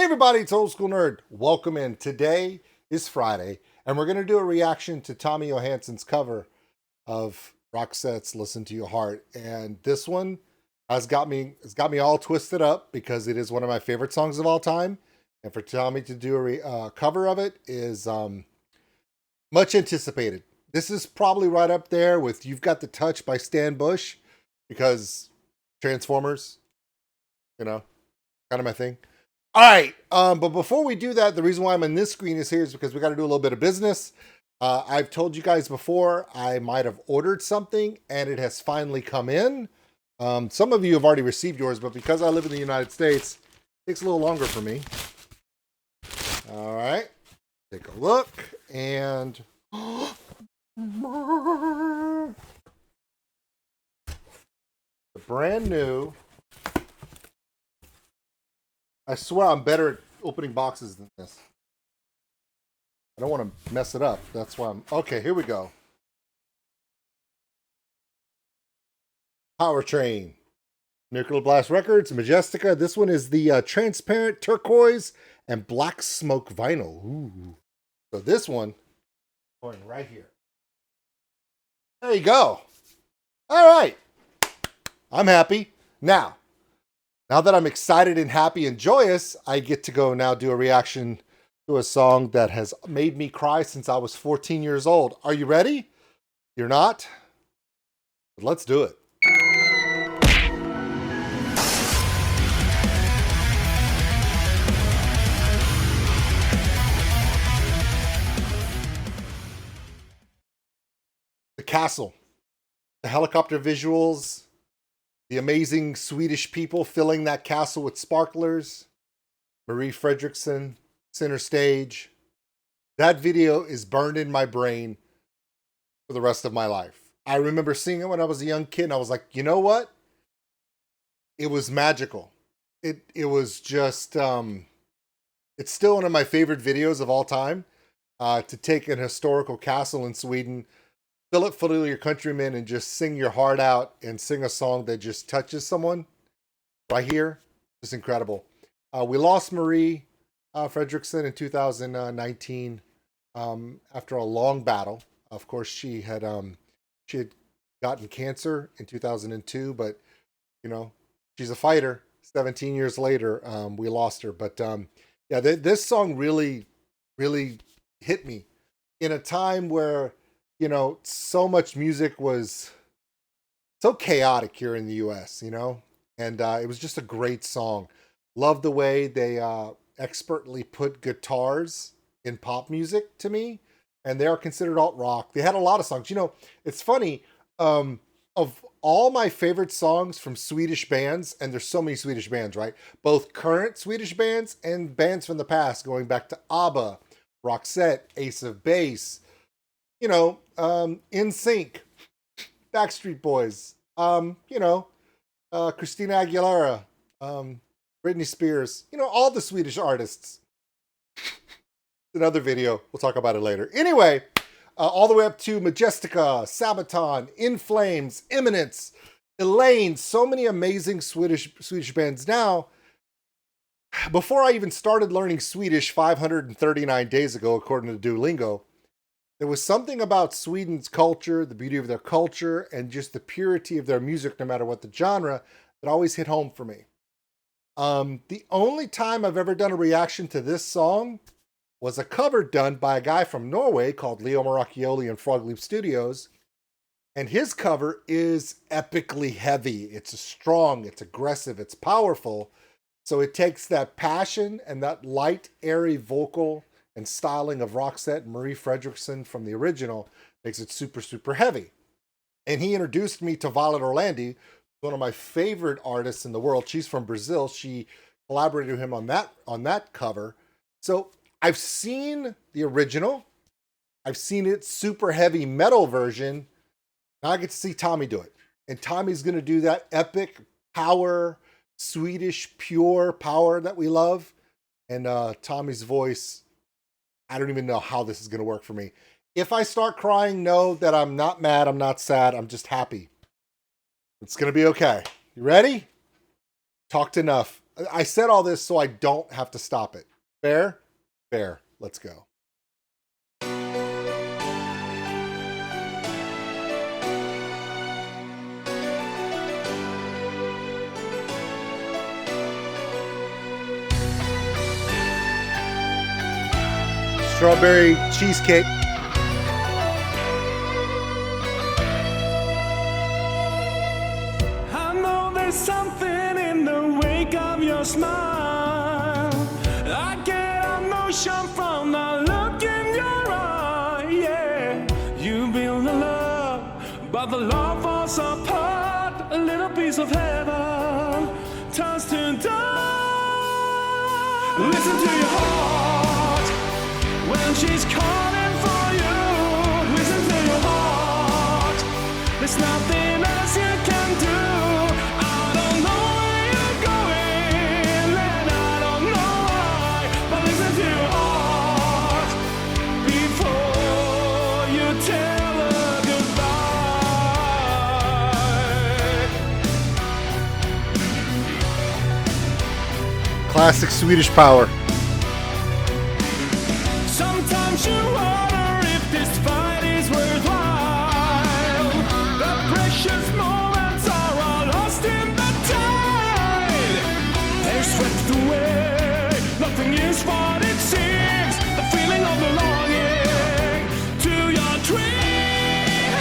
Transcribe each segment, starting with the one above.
Hey everybody, it's Old School Nerd. Welcome in. Today is Friday, and we're going to do a reaction to Tommy Johansson's cover of Roxette's Listen to Your Heart. And this one has got me all twisted up because it is one of my favorite songs of all time. And for Tommy to do a cover of it is much anticipated. This is probably right up there with You've Got the Touch by Stan Bush, because Transformers, kind of my thing. All right, but before we do that, the reason why I'm on this screen is here is because we got to do a little bit of business. I've told you guys before, I might have ordered something, and it has finally come in. Some of you have already received yours, but because I live in the United States, it takes a little longer for me. All right, take a look, and the brand new. I swear I'm better at opening boxes than this. I don't want to mess it up. That's why I'm... Okay, here we go. Powertrain. Nuclear Blast Records, Majestica. This one is the transparent turquoise and black smoke vinyl. Ooh. So this one, going right here. There you go. All right. I'm happy. Now that I'm excited and happy and joyous, I get to go now do a reaction to a song that has made me cry since I was 14 years old. Are you ready? You're not? But let's do it. The castle, the helicopter visuals, the amazing Swedish people filling that castle with sparklers. Marie Fredricksson, center stage. That video is burned in my brain for the rest of my life. I remember seeing it when I was a young kid, and I was like, you know what? It was magical. It was just, it's still one of my favorite videos of all time. To take an historical castle in Sweden, fill it full of your countrymen, and just sing your heart out and sing a song that just touches someone right here. It's incredible. We lost Marie Fredricksson in 2019 after a long battle. Of course, she had gotten cancer in 2002, but she's a fighter. 17 years later, we lost her. But yeah, this song really hit me in a time where so much music was so chaotic here in the US, and it was just a great song. Love the way they expertly put guitars in pop music to me, and they are considered alt rock. They had a lot of songs. It's funny, of all my favorite songs from Swedish bands, and there's so many Swedish bands, right? Both current Swedish bands and bands from the past, going back to ABBA, Roxette, Ace of Base, NSYNC, Backstreet Boys, Christina Aguilera, Britney Spears, all the Swedish artists. Another video. We'll talk about it later. Anyway, all the way up to Majestica, Sabaton, In Flames, Eminence, Elaine, so many amazing Swedish bands. Now, before I even started learning Swedish 539 days ago, according to Duolingo, there was something about Sweden's culture, the beauty of their culture, and just the purity of their music, no matter what the genre, that always hit home for me. The only time I've ever done a reaction to this song was a cover done by a guy from Norway called Leo Maracchioli and Frog Leap Studios. And his cover is epically heavy. It's strong, it's aggressive, it's powerful. So it takes that passion and that light, airy vocal and styling of Roxette and Marie Fredricksson from the original, makes it super heavy. And he introduced me to Violet Orlandi, one of my favorite artists in the world. She's from Brazil. She collaborated with him on that cover. So I've seen the original. I've seen it super heavy metal version. Now I get to see Tommy do it. And Tommy's going to do that epic power, Swedish pure power that we love. And Tommy's voice, I don't even know how this is going to work for me. If I start crying, know that I'm not mad, I'm not sad, I'm just happy. It's going to be okay. You ready? Talked enough. I said all this so I don't have to stop it. Fair? Fair. Let's go. Strawberry cheesecake. I know there's something in the wake of your smile. I get emotion from the look in your eye. Yeah, you build a love, but the love falls apart. A little piece of heaven turns to dust. Listen to your heart when she's calling for you. Listen to your heart. There's nothing else you can do. I don't know where you're going, and I don't know why. But listen to your heart before you tell her goodbye. Classic Swedish power. Sometimes you wonder if this fight is worthwhile. The precious moments are all lost in the tide. They're swept away. Nothing is what it seems. The feeling of belonging to your dream.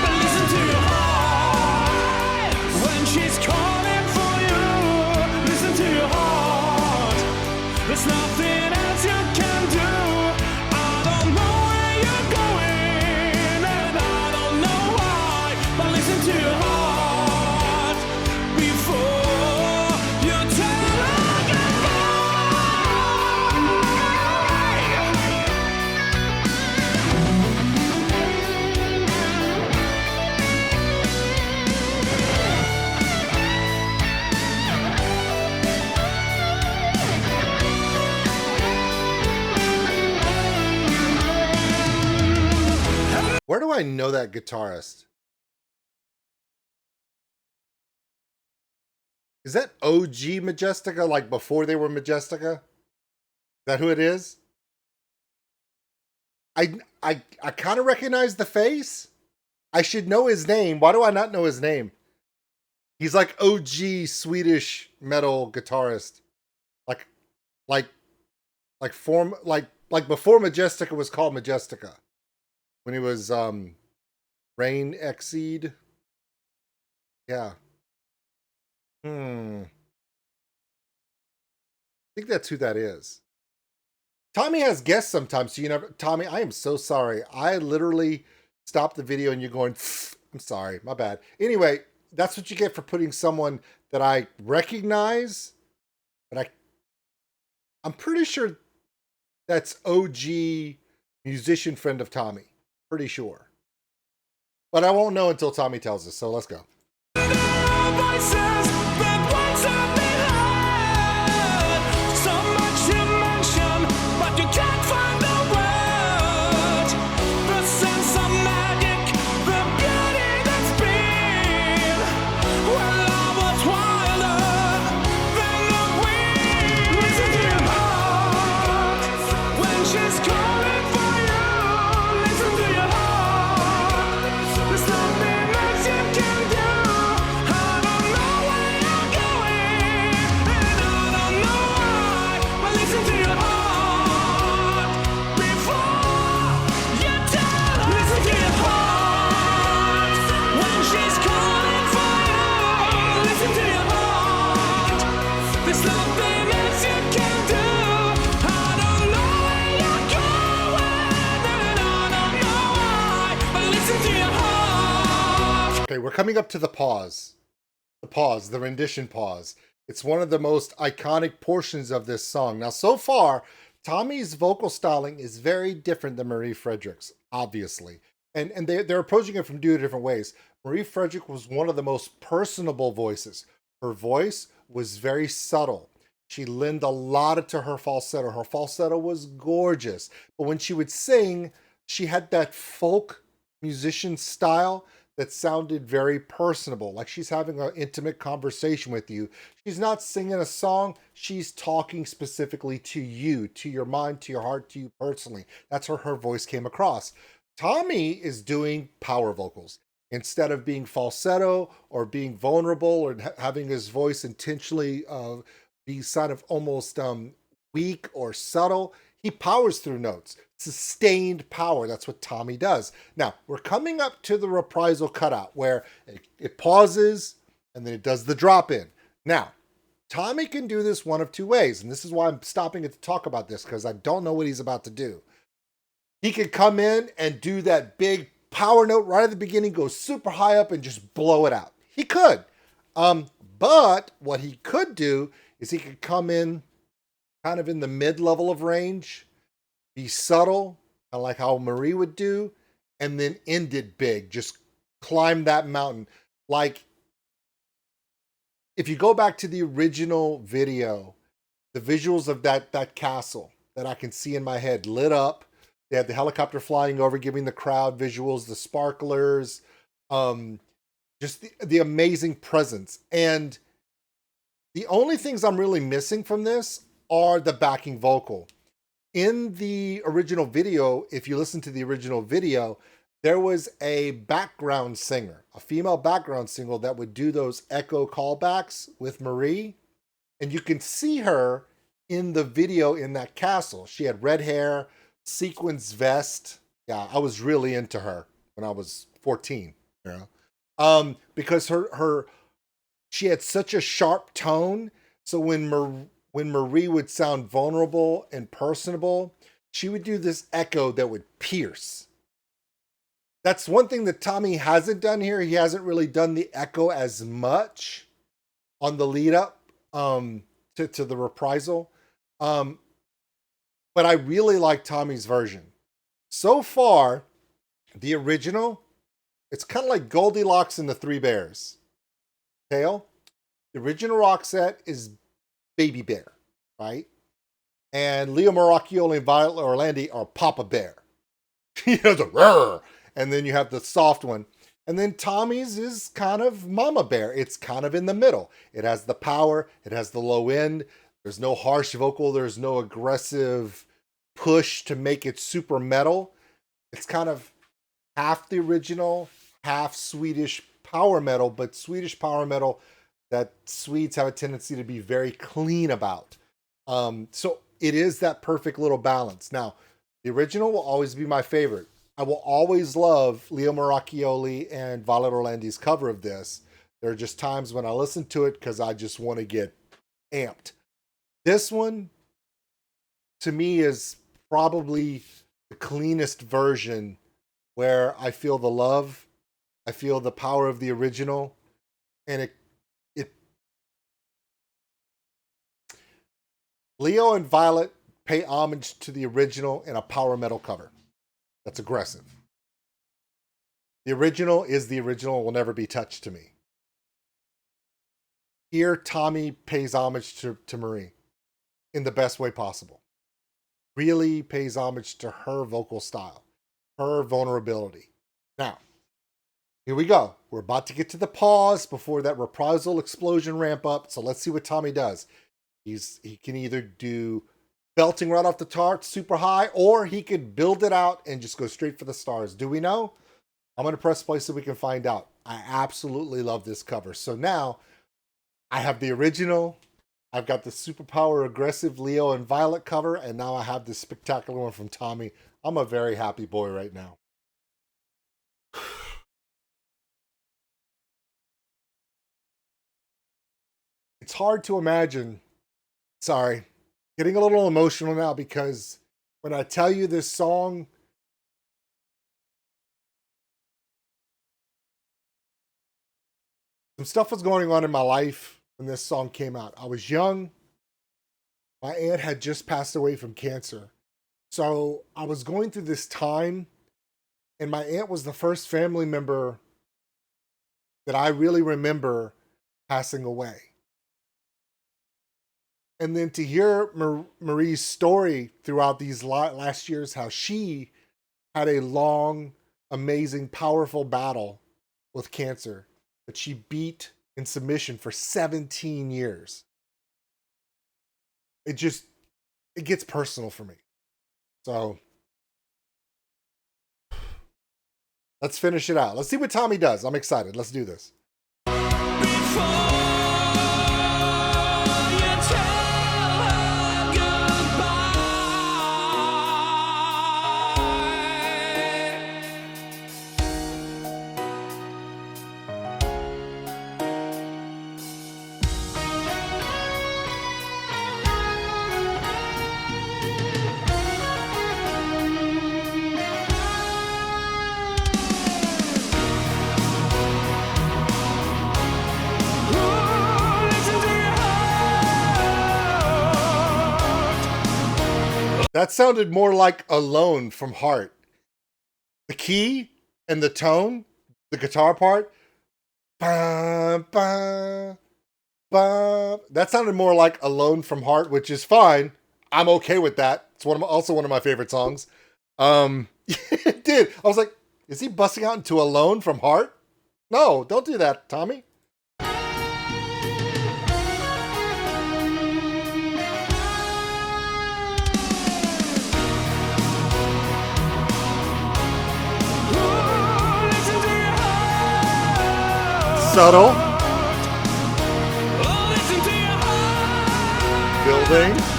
But listen to your heart when she's calling for you. Listen to your heart. There's nothing else you can do. I don't know where you're going, and I don't know why. But listen to your heart before you tell her Where do I know that guitarist? Is that OG Majestica, like before they were Majestica? Is that who it is? I kind of recognize the face. I should know his name. Why do I not know his name? He's like OG Swedish metal guitarist. Like before Majestica was called Majestica. When he was ReinXeed. Yeah. I think that's who that is. Tommy has guests sometimes, so you never. Tommy, I am so sorry. I literally stopped the video and you're going, I'm sorry, my bad. Anyway, that's what you get for putting someone that I recognize, but I'm pretty sure that's OG musician friend of Tommy. Pretty sure. But I won't know until Tommy tells us, so let's go. Okay, we're coming up to the pause. The rendition pause. It's one of the most iconic portions of this song. Now, so far, Tommy's vocal styling is very different than Marie Fredricksson, obviously. And they're approaching it from two different ways. Marie Fredricksson was one of the most personable voices. Her voice was very subtle. She lent a lot to her falsetto. Her falsetto was gorgeous. But when she would sing, she had that folk musician style that sounded very personable, like she's having an intimate conversation with you. She's not singing a song, she's talking specifically to you, to your mind, to your heart, to you personally. That's how her voice came across. Tommy is doing power vocals. Instead of being falsetto or being vulnerable or having his voice intentionally be sort of almost weak or subtle, he powers through notes. Sustained power. That's what Tommy does. Now, we're coming up to the reprisal cutout where it pauses and then it does the drop in. Now, Tommy can do this one of two ways, and this is why I'm stopping it to talk about this, because I don't know what he's about to do. He could come in and do that big power note right at the beginning, go super high up and just blow it out. He could. But what he could do is he could come in kind of in the mid-level of range, be subtle, kind of like how Marie would do, and then end it big. Just climb that mountain. Like, if you go back to the original video, the visuals of that castle that I can see in my head lit up. They had the helicopter flying over, giving the crowd visuals, the sparklers, just the amazing presence. And the only things I'm really missing from this are the backing vocal. In the original video, if you listen to the original video, there was a background singer, a female background singer that would do those echo callbacks with Marie. And you can see her in the video in that castle. She had red hair, sequins vest. Yeah, I was really into her when I was 14, you know, because she had such a sharp tone. So when Marie would sound vulnerable and personable, she would do this echo that would pierce. That's one thing that Tommy hasn't done here. He hasn't really done the echo as much on the lead up to the reprisal. But I really like Tommy's version. So far, the original, it's kind of like Goldilocks and the Three Bears. Tail. The original Roxette is Baby Bear, right? And Leo Maracchioli and Violet Orlandi are Papa Bear. He has a roar. And then you have the soft one. And then Tommy's is kind of Mama Bear. It's kind of in the middle. It has the power. It has the low end. There's no harsh vocal. There's no aggressive push to make it super metal. It's kind of half the original, half Swedish power metal, but Swedish power metal that Swedes have a tendency to be very clean about. So it is that perfect little balance. Now, the original will always be my favorite. I will always love Leo Maracchioli and Violet Orlandi's cover of this. There are just times when I listen to it because I just want to get amped. This one, to me, is probably the cleanest version where I feel the love, I feel the power of the original, and it Leo and Violet pay homage to the original in a power metal cover. That's aggressive. The original is the original, will never be touched to me. Here, Tommy pays homage to Marie in the best way possible. Really pays homage to her vocal style, her vulnerability. Now, here we go. We're about to get to the pause before that reprisal explosion ramp up. So let's see what Tommy does. He can either do belting right off the chart, super high, or he could build it out and just go straight for the stars. Do we know? I'm going to press play so we can find out. I absolutely love this cover. So now I have the original. I've got the superpower aggressive Leo and Violet cover, and now I have this spectacular one from Tommy. I'm a very happy boy right now. It's hard to imagine. Sorry. Getting a little emotional now because when I tell you this song, some stuff was going on in my life when this song came out. I was young. My aunt had just passed away from cancer. So I was going through this time, and my aunt was the first family member that I really remember passing away. And then to hear Marie's story throughout these last years, how she had a long, amazing, powerful battle with cancer that she beat in submission for 17 years. It gets personal for me. So let's finish it out. Let's see what Tommy does. I'm excited. Let's do this. That sounded more like Alone from Heart. The key and the tone, the guitar part, bah, bah, bah, that sounded more like Alone from Heart, which is fine. I'm okay with that. It's also one of my favorite songs. It did. I was like, is he busting out into Alone from Heart? No, don't do that, Tommy. Subtle. Building.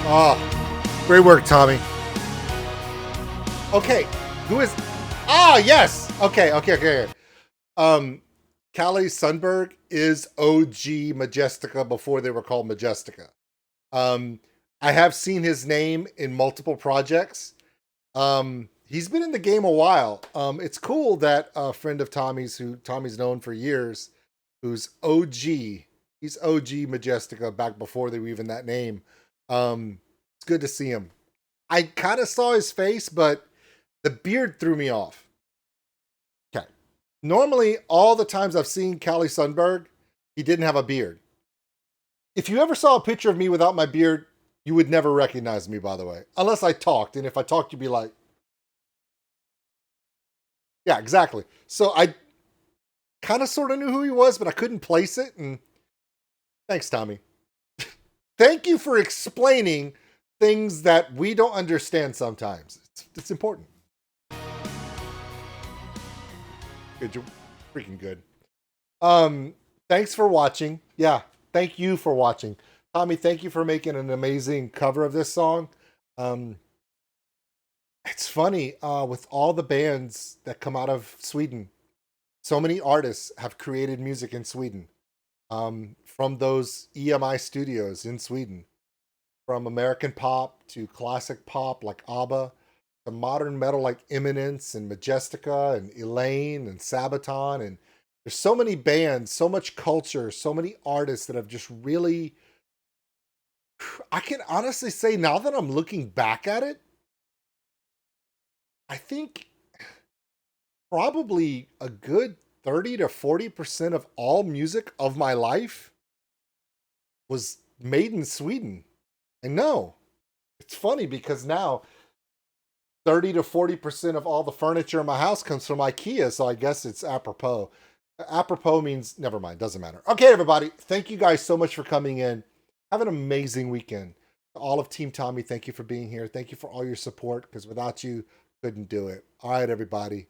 Oh, great work, Tommy. Okay, who is... Ah, yes! Okay. Calle Sundberg is OG Majestica before they were called Majestica. I have seen his name in multiple projects. He's been in the game a while. It's cool that a friend of Tommy's, who Tommy's known for years, who's OG, he's OG Majestica back before they were even that name. It's good to see him. I kind of saw his face, but the beard threw me off. Okay. Normally, all the times I've seen Calle Sundberg, he didn't have a beard. If you ever saw a picture of me without my beard, you would never recognize me, by the way. Unless I talked. And if I talked, you'd be like... Yeah, exactly. So I kind of sort of knew who he was, but I couldn't place it. And thanks, Tommy. Thank you for explaining things that we don't understand sometimes. It's important. Good, you're freaking good. Thanks for watching. Yeah, thank you for watching. Tommy, thank you for making an amazing cover of this song. It's funny, with all the bands that come out of Sweden, so many artists have created music in Sweden. From those EMI studios in Sweden, from American pop to classic pop like ABBA, to modern metal like Eminence and Majestica and Elaine and Sabaton. And there's so many bands, so much culture, so many artists that have just really, I can honestly say now that I'm looking back at it, I think probably a good 30 to 40% of all music of my life was made in Sweden. And no, it's funny because now 30 to 40% of all the furniture in my house comes from IKEA. So I guess it's apropos. Apropos means, never mind, doesn't matter. Okay, everybody. Thank you guys so much for coming in. Have an amazing weekend. All of Team Tommy, thank you for being here. Thank you for all your support, because without you, couldn't do it. All right, everybody.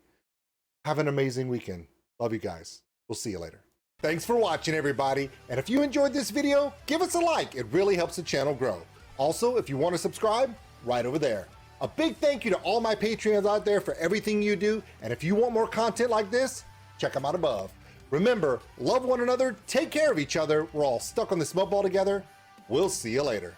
Have an amazing weekend. Love you guys. We'll see you later. Thanks for watching, everybody. And if you enjoyed this video, give us a like. It really helps the channel grow. Also, if you want to subscribe, right over there. A big thank you to all my Patreons out there for everything you do. And if you want more content like this, check them out above. Remember, love one another, take care of each other. We're all stuck on this mud ball together. We'll see you later.